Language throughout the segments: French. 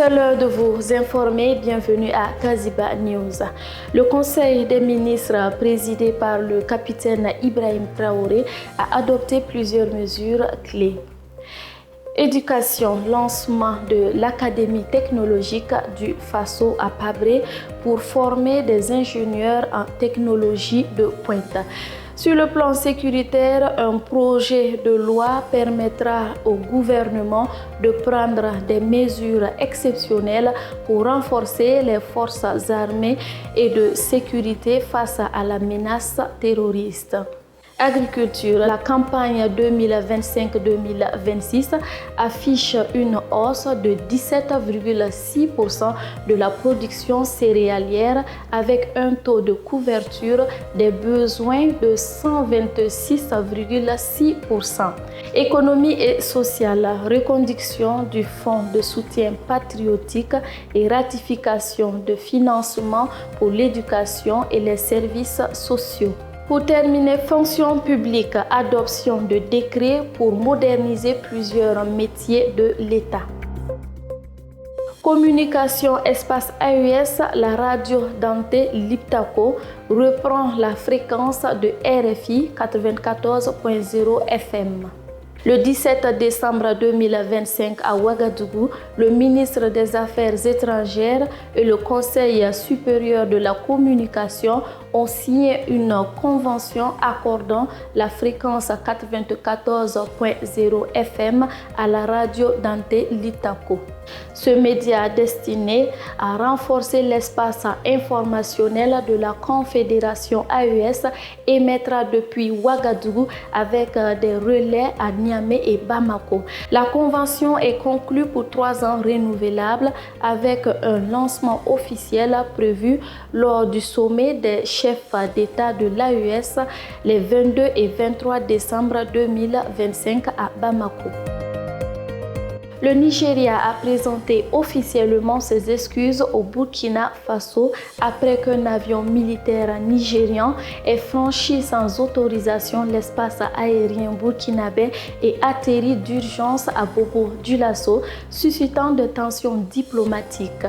C'est l'heure de vous informer. Bienvenue à Kaziba News. Le Conseil des ministres, présidé par le capitaine Ibrahim Traoré, a adopté plusieurs mesures clés. Éducation, lancement de l'Académie technologique du Faso à Pabré pour former des ingénieurs en technologie de pointe. Sur le plan sécuritaire, un projet de loi permettra au gouvernement de prendre des mesures exceptionnelles pour renforcer les forces armées et de sécurité face à la menace terroriste. Agriculture, la campagne 2025-2026 affiche une hausse de 17,6% de la production céréalière avec un taux de couverture des besoins de 126,6%. Économie et sociale, reconduction du fonds de soutien patriotique et ratification de financement pour l'éducation et les services sociaux. Pour terminer, fonction publique, adoption de décrets pour moderniser plusieurs métiers de l'État. Communication espace AES, la radio Dante Liptako reprend la fréquence de RFI 94.0 FM. Le 17 décembre 2025 à Ouagadougou, le ministre des Affaires étrangères et le Conseil supérieur de la communication ont signé une convention accordant la fréquence 94.0 FM à la radio Dante Liptako. Ce média destiné à renforcer l'espace informationnel de la Confédération AES émettra depuis Ouagadougou avec des relais à Niamey et Bamako. La convention est conclue pour 3 ans renouvelables avec un lancement officiel prévu lors du sommet des chefs d'État de l'AES les 22 et 23 décembre 2025 à Bamako. Le Nigeria a présenté officiellement ses excuses au Burkina Faso après qu'un avion militaire nigérian ait franchi sans autorisation l'espace aérien burkinabé et atterri d'urgence à Bobo-Dioulasso, suscitant des tensions diplomatiques.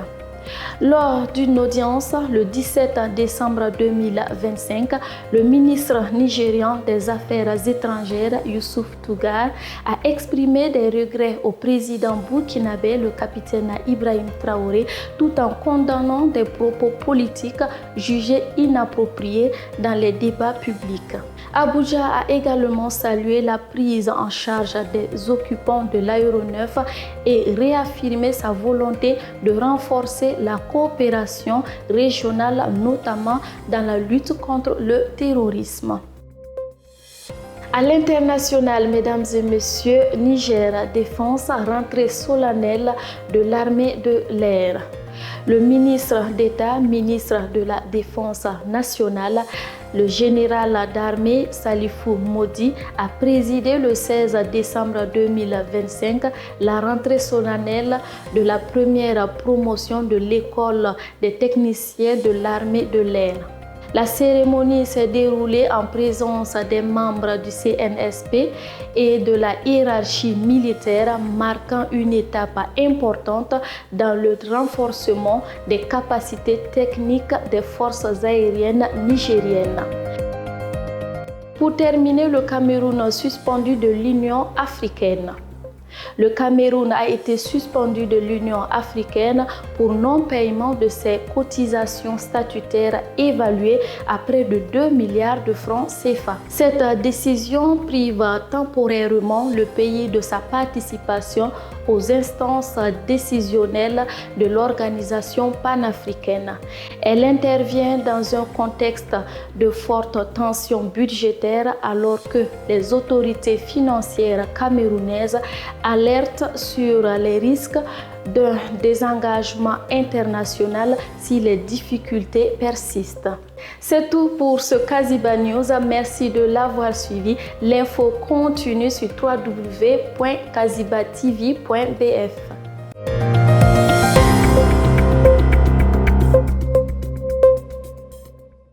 Lors d'une audience le 17 décembre 2025, le ministre nigérian des Affaires étrangères, Youssouf Tougar, a exprimé des regrets au président burkinabé, le capitaine Ibrahim Traoré, tout en condamnant des propos politiques jugés inappropriés dans les débats publics. Abuja a également salué la prise en charge des occupants de l'aéronef et réaffirmé sa volonté de renforcer la coopération régionale, notamment dans la lutte contre le terrorisme. À l'international, mesdames et messieurs, Niger Défense, rentrée solennelle de l'armée de l'air. Le ministre d'État, ministre de la Défense nationale, le général d'armée Salifou Modi a présidé le 16 décembre 2025 la rentrée solennelle de la première promotion de l'école des techniciens de l'armée de l'air. La cérémonie s'est déroulée en présence des membres du CNSP et de la hiérarchie militaire, marquant une étape importante dans le renforcement des capacités techniques des forces aériennes nigériennes. Pour terminer, le Cameroun suspendu de l'Union africaine. Le Cameroun a été suspendu de l'Union africaine pour non-paiement de ses cotisations statutaires évaluées à près de 2 milliards de francs CFA. Cette décision prive temporairement le pays de sa participation aux instances décisionnelles de l'organisation panafricaine. Elle intervient dans un contexte de forte tension budgétaire alors que les autorités financières camerounaises alertent sur les risques d'un désengagement international si les difficultés persistent. C'est tout pour ce Kaziba News. Merci de l'avoir suivi. L'info continue sur www.kazibatv.bf.